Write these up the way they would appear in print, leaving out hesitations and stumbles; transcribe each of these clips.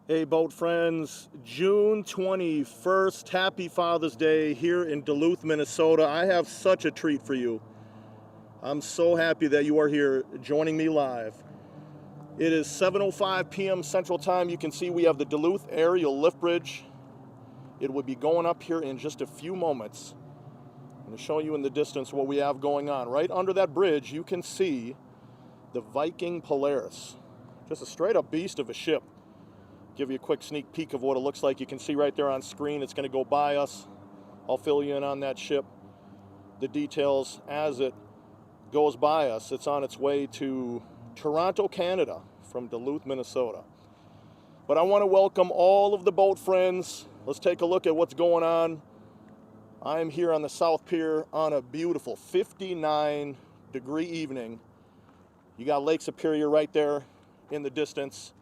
Hey boat friends, June 21st, happy Father's Day here in Duluth, Minnesota. I have such a treat for you. I'm so happy that you are here joining me live. It is 7:05 p.m. Central Time. You can see we have the Duluth Aerial Lift Bridge. It will be going up here in just a few moments. I'm going to show you in the distance what we have going on. Right under that bridge, you can see the Viking Polaris. Just a straight up beast of a ship. Give you a quick sneak peek of what it looks like. You can see right there on screen. It's going to go by us. I'll fill you in on that ship, the details as it goes by us. It's on its way to Toronto, Canada from Duluth, Minnesota. But I want to welcome all of the boat friends. Let's take a look at what's going on. I am here on the South Pier on a beautiful 59-degree evening. You got Lake Superior right there in the distance.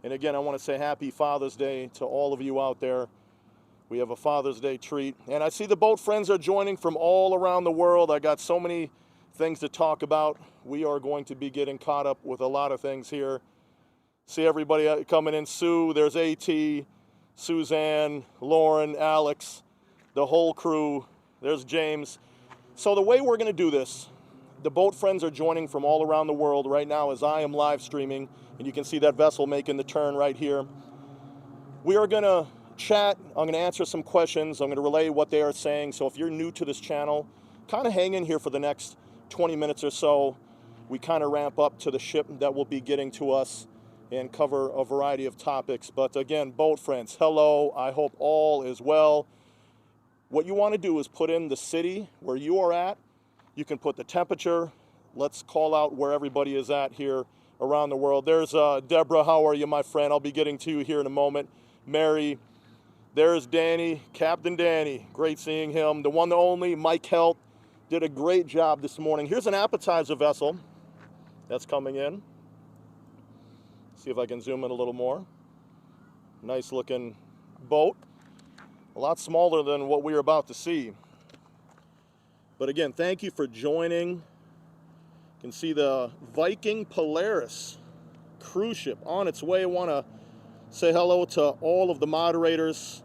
And again, I want to say happy Father's Day to all of you out there. We have a Father's Day treat. And I see the boat friends are joining from all around the world. I got so many things to talk about. We are going to be getting caught up with a lot of things here. See everybody coming in. Sue, there's AT, Suzanne, Lauren, Alex, the whole crew. There's James. So the way we're going to do this, the boat friends are joining from all around the world right now as I am live streaming. And you can see that vessel making the turn right here. We are going to chat. I'm going to answer some questions. I'm going to relay what they are saying. So if you're new to this channel, kind of hang in here for the next 20 minutes or so. We kind of ramp up to the ship that will be getting to us and cover a variety of topics. But again, boat friends, hello. I hope all is well. What you want to do is put in the city where you are at. You can put the temperature. Let's call out where everybody is at here around the world. There's Deborah. How are you, my friend? I'll be getting to you here in a moment. Mary. There's Danny, Captain Danny. Great seeing him. The one, the only, Mike Helt, did a great job this morning. Here's an appetizer vessel that's coming in. See if I can zoom in a little more. Nice looking boat. A lot smaller than what we're about to see. But again, thank you for joining. You can see the Viking Polaris cruise ship on its way. I want to say hello to all of the moderators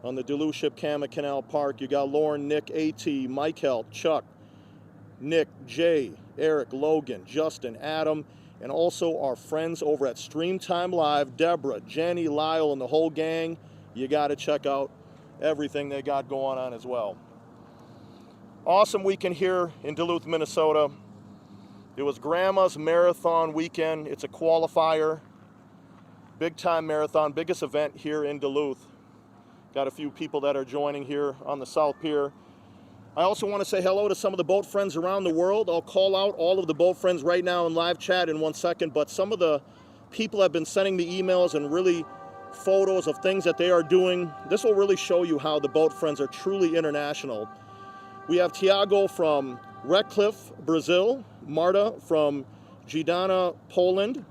on the Duluth Ship Canal at Canal Park. You got Lauren, Nick, AT, Mike Helt, Chuck, Nick, Jay, Eric, Logan, Justin, Adam, and also our friends over at Streamtime Live, Deborah, Jenny, Lyle, and the whole gang. You got to check out everything they got going on as well. Awesome weekend here in Duluth, Minnesota. It was Grandma's Marathon weekend. It's a qualifier, big time marathon, biggest event here in Duluth. Got a few people that are joining here on the South Pier. I also want to say hello to some of the boat friends around the world. I'll call out all of the boat friends right now in live chat in 1 second, but some of the people have been sending me emails and really photos of things that they are doing. This will really show you how the boat friends are truly international. We have Tiago from Redcliffe, Brazil. Marta from Gidana, Poland.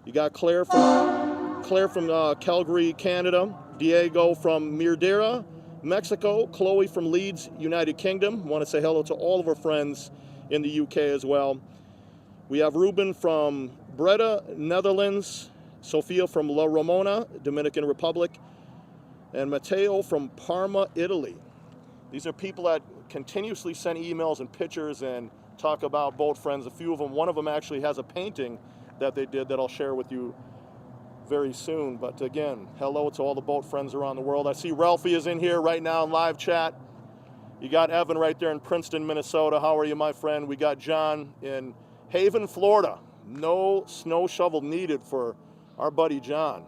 You got Claire from Calgary, Canada. Diego from Mirdera, Mexico. Chloe from Leeds, United Kingdom. Want to say hello to all of our friends in the UK as well. We have Ruben from Breda, Netherlands. Sophia from La Ramona, Dominican Republic. And Matteo from Parma, Italy. These are people that continuously send emails and pictures and talk about boat friends. A few of them, one of them actually has a painting that they did that I'll share with you very soon. But again, hello to all the boat friends around the world. I see Ralphie is in here right now in live chat. You got Evan right there in Princeton, Minnesota. How are you, my friend? We got John in Haven, Florida. No snow shovel needed for our buddy John.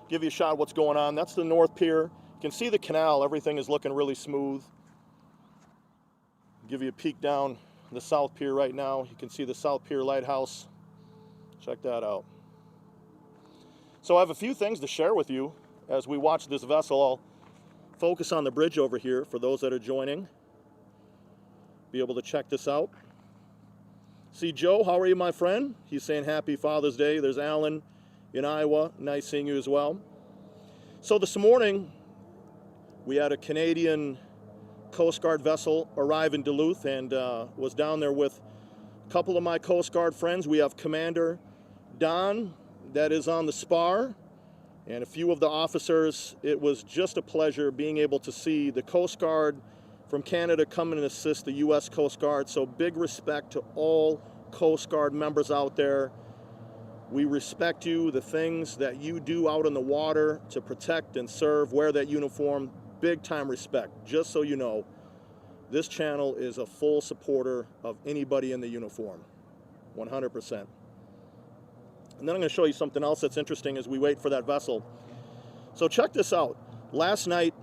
Give you a shot of what's going on. That's the North Pier. You can see the canal. Everything is looking really smooth. Give you a peek down the South Pier right now. You can see the South Pier Lighthouse. Check that out. So I have a few things to share with you as we watch this vessel. I'll focus on the bridge over here for those that are joining. Be able to check this out. See Joe, how are you, my friend? He's saying happy Father's Day. There's Alan in Iowa. Nice seeing you as well. So this morning, we had a Canadian Coast Guard vessel arrive in Duluth and was down there with a couple of my Coast Guard friends. We have Commander Don that is on the spar and a few of the officers. It was just a pleasure being able to see the Coast Guard from Canada come and assist the U.S. Coast Guard. So big respect to all Coast Guard members out there. We respect you, the things that you do out in the water to protect and serve, wear that uniform, big time respect. Just so you know, this channel is a full supporter of anybody in the uniform, 100%. And then I'm going to show you something else that's interesting as we wait for that vessel. So check this out. Last night,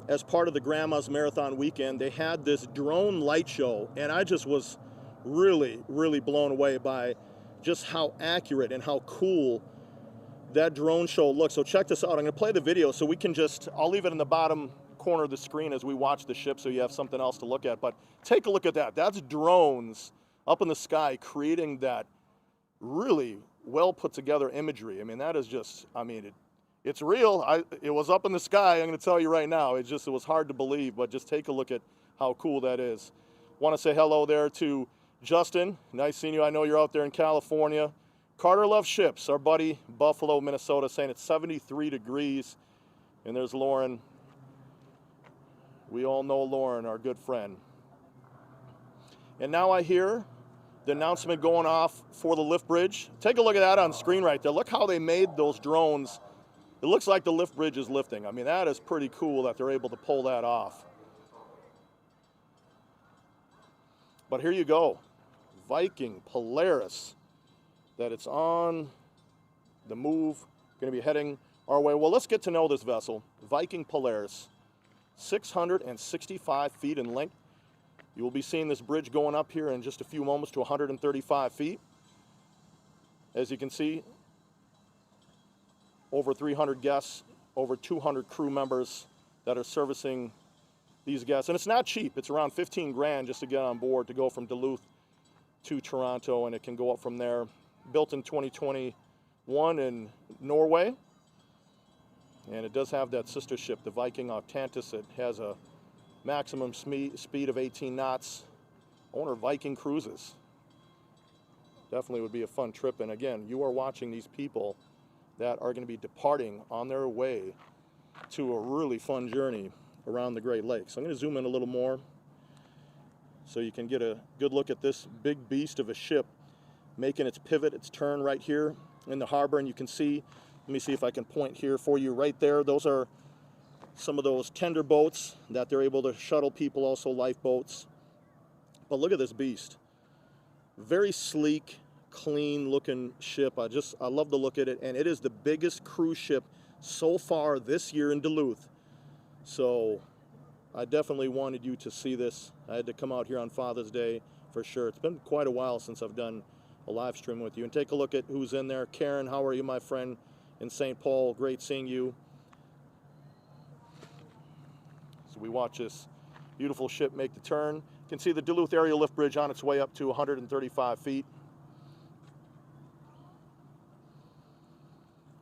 as part of the Grandma's Marathon weekend, they had this drone light show, and I just was really, really blown away by just how accurate and how cool that drone show looks. So check this out. I'm going to play the video so we can just, I'll leave it in the bottom corner of the screen as we watch the ship so you have something else to look at. But take a look at that. That's drones up in the sky creating that really well put together imagery. I mean, that is just, I mean, it's real. It was up in the sky, I'm going to tell you right now. It was hard to believe, but just take a look at how cool that is. Want to say hello there to Justin, nice seeing you. I know you're out there in California. Carter loves ships. Our buddy, Buffalo, Minnesota, saying it's 73 degrees. And there's Lauren. We all know Lauren, our good friend. And now I hear the announcement going off for the lift bridge. Take a look at that on screen right there. Look how they made those drones. It looks like the lift bridge is lifting. I mean, that is pretty cool that they're able to pull that off. But here you go. Viking Polaris, that it's on the move, going to be heading our way. Well, let's get to know this vessel. Viking Polaris, 665 feet in length. You will be seeing this bridge going up here in just a few moments to 135 feet. As you can see, over 300 guests, over 200 crew members that are servicing these guests. And it's not cheap. It's around 15 grand just to get on board to go from Duluth to Toronto, and it can go up from there. Built in 2021 in Norway, and it does have that sister ship, the Viking Octantis. It has a maximum speed of 18 knots. Owner Viking Cruises. Definitely would be a fun trip. And again, you are watching these people that are going to be departing on their way to a really fun journey around the Great Lakes. I'm going to zoom in a little more so you can get a good look at this big beast of a ship making its pivot, its turn right here in the harbor. And you can see, let me see if I can point here for you right there. Those are some of those tender boats that they're able to shuttle people, also lifeboats. But look at this beast. Very sleek, clean looking ship. I love the look at it. And it is the biggest cruise ship so far this year in Duluth. So I definitely wanted you to see this. I had to come out here on Father's Day for sure. It's been quite a while since I've done a live stream with you. And take a look at who's in there. Karen, how are you, my friend, in St. Paul? Great seeing you. So we watch this beautiful ship make the turn. You can see the Duluth Aerial Lift Bridge on its way up to 135 feet.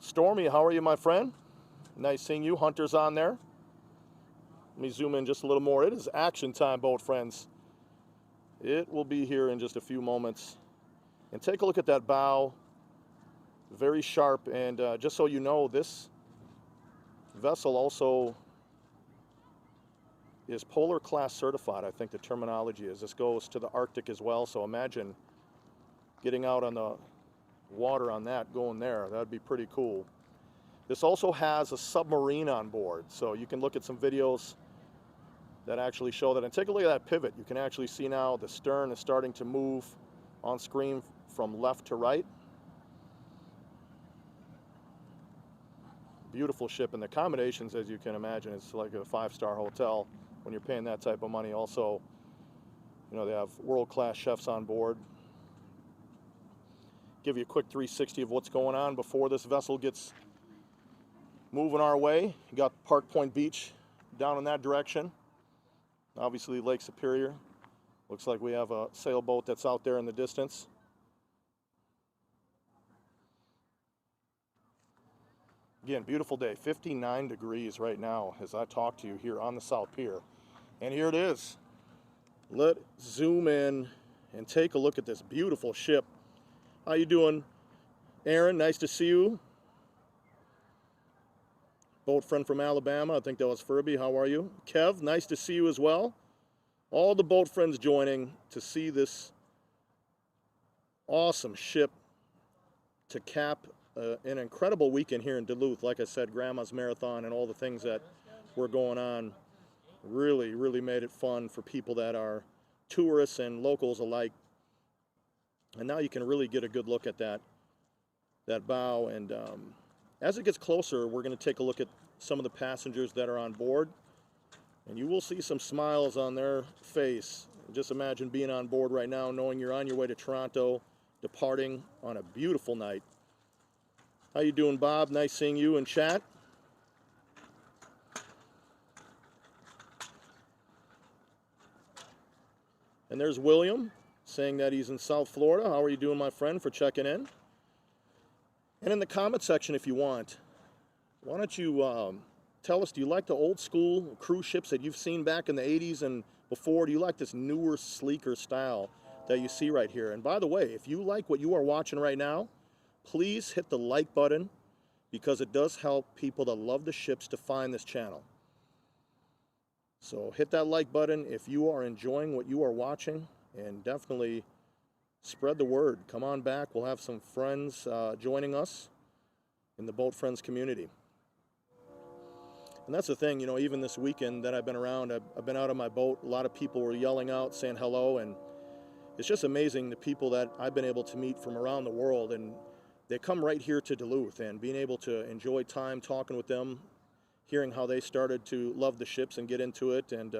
Stormy, how are you, my friend? Nice seeing you. Hunter's on there. Let me zoom in just a little more. It is action time, boat friends. It will be here in just a few moments. And take a look at that bow. Very sharp. And just so you know, this vessel also is Polar Class certified, I think the terminology is. This goes to the Arctic as well. So imagine getting out on the water on that, going there. That would be pretty cool. This also has a submarine on board. So you can look at some videos that actually show that. And take a look at that pivot. You can actually see now the stern is starting to move on screen from left to right. Beautiful ship. And the accommodations, as you can imagine, it's like a 5-star hotel when you're paying that type of money. Also, you know, they have world-class chefs on board. Give you a quick 360 of what's going on before this vessel gets moving our way. You got Park Point Beach down in that direction. Obviously Lake Superior. Looks like we have a sailboat that's out there in the distance. Again, beautiful day. 59 degrees right now as I talk to you here on the South Pier. And here it is. Let's zoom in and take a look at this beautiful ship. How you doing, Aaron? Nice to see you. boat friend from Alabama. I think that was Furby. How are you? Kev, nice to see you as well. All the boat friends joining to see this awesome ship to cap an incredible weekend here in Duluth. Like I said, Grandma's Marathon and all the things that were going on really, really made it fun for people that are tourists and locals alike. And now you can really get a good look at that bow. And as it gets closer, we're going to take a look at some of the passengers that are on board. And you will see some smiles on their face. Just imagine being on board right now, knowing you're on your way to Toronto, departing on a beautiful night. How you doing, Bob? Nice seeing you in chat. And there's William saying that he's in South Florida. How are you doing, my friend, for checking in? And in the comment section, if you want, why don't you tell us, do you like the old school cruise ships that you've seen back in the 80s and before? Do you like this newer, sleeker style that you see right here? And by the way, if you like what you are watching right now, please hit the like button, because it does help people that love the ships to find this channel. So hit that like button if you are enjoying what you are watching, and definitely spread the word. Come on back. We'll have some friends joining us in the Boat Friends community. And that's the thing, you know, even this weekend that I've been around, I've been out on my boat. A lot of people were yelling out, saying hello, and it's just amazing the people that I've been able to meet from around the world, and they come right here to Duluth, and being able to enjoy time talking with them, hearing how they started to love the ships and get into it, and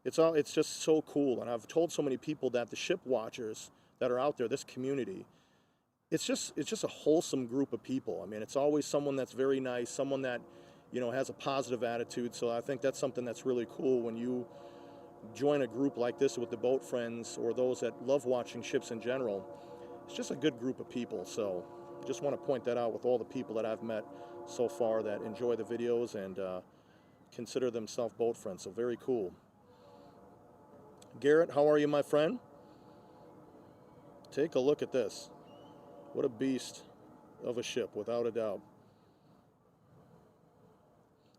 it's just so cool. And I've told so many people that the ship watchers that are out there, this community, it's just a wholesome group of people. I mean, it's always someone that's very nice, someone that, you know, has a positive attitude. So I think that's something that's really cool when you join a group like this with the boat friends, or those that love watching ships in general. It's just a good group of people. So just want to point that out with all the people that I've met so far that enjoy the videos and consider themselves boat friends. So very cool. Garrett, how are you, my friend? Take a look at this. What a beast of a ship, without a doubt.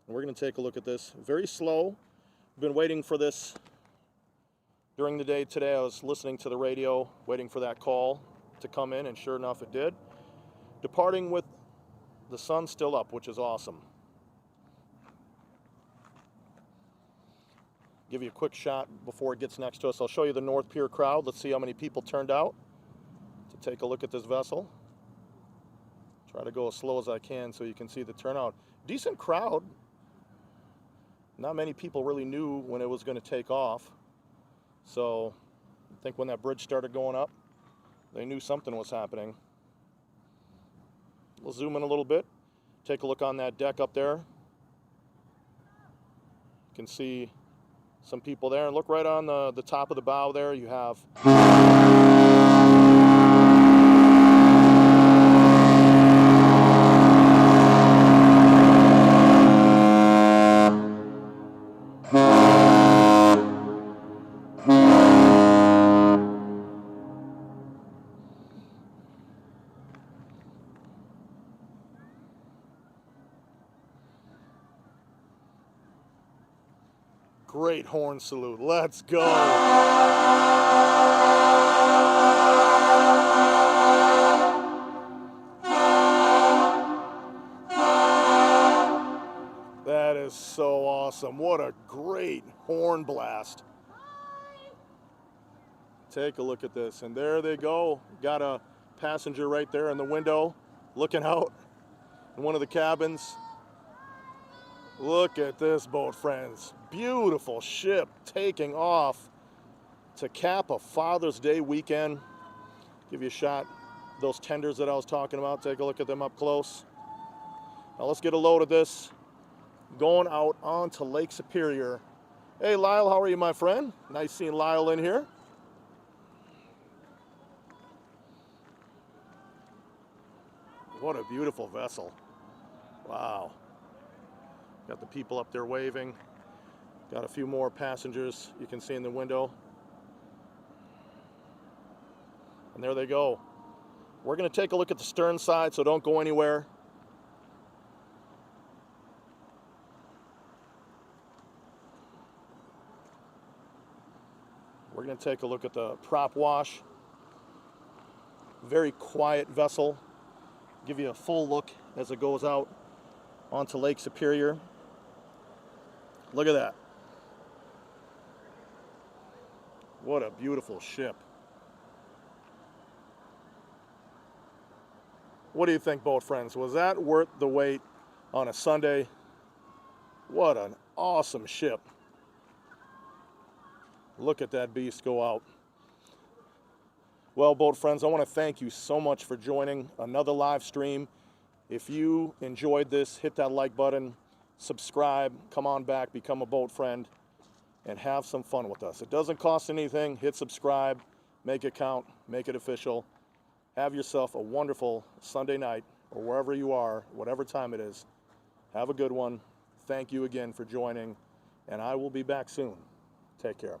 And we're going to take a look at this. Very slow. Been waiting for this during the day today. I was listening to the radio, waiting for that call to come in, and sure enough, it did. Departing with the sun still up, which is awesome. Give you a quick shot before it gets next to us. I'll show you the North Pier crowd. Let's see how many people turned out to take a look at this vessel. Try to go as slow as I can so you can see the turnout. Decent crowd. Not many people really knew when it was going to take off. So I think when that bridge started going up, they knew something was happening. We'll zoom in a little bit. Take a look on that deck up there. You can see some people there. And look right on the top of the bow there. You have great horn salute. Let's go. That is so awesome. What a great horn blast. Take a look at this. And there they go. Got a passenger right there in the window looking out in one of the cabins. Look at this, boat friends. Beautiful ship taking off to cap a Father's Day weekend. Give you a shot. Those tenders that I was talking about, take a look at them up close. Now let's get a load of this going out onto Lake Superior. Hey, Lyle, how are you, my friend? Nice seeing Lyle in here. What a beautiful vessel. Wow. Got the people up there waving. Got a few more passengers you can see in the window. And there they go. We're going to take a look at the stern side, so don't go anywhere. going to take a look at the prop wash. Very quiet vessel. Give you a full look as it goes out onto Lake Superior. Look at that. What a beautiful ship. What do you think, boat friends? Was that worth the wait on a Sunday? What an awesome ship. Look at that beast go out. Well, boat friends, I want to thank you so much for joining another live stream. If you enjoyed this, hit that like button, subscribe, come on back, become a boat friend, and have some fun with us. It doesn't cost anything. Hit subscribe, make it count, make it official. Have yourself a wonderful Sunday night, or wherever you are, whatever time it is. Have a good one. Thank you again for joining, and I will be back soon. Take care.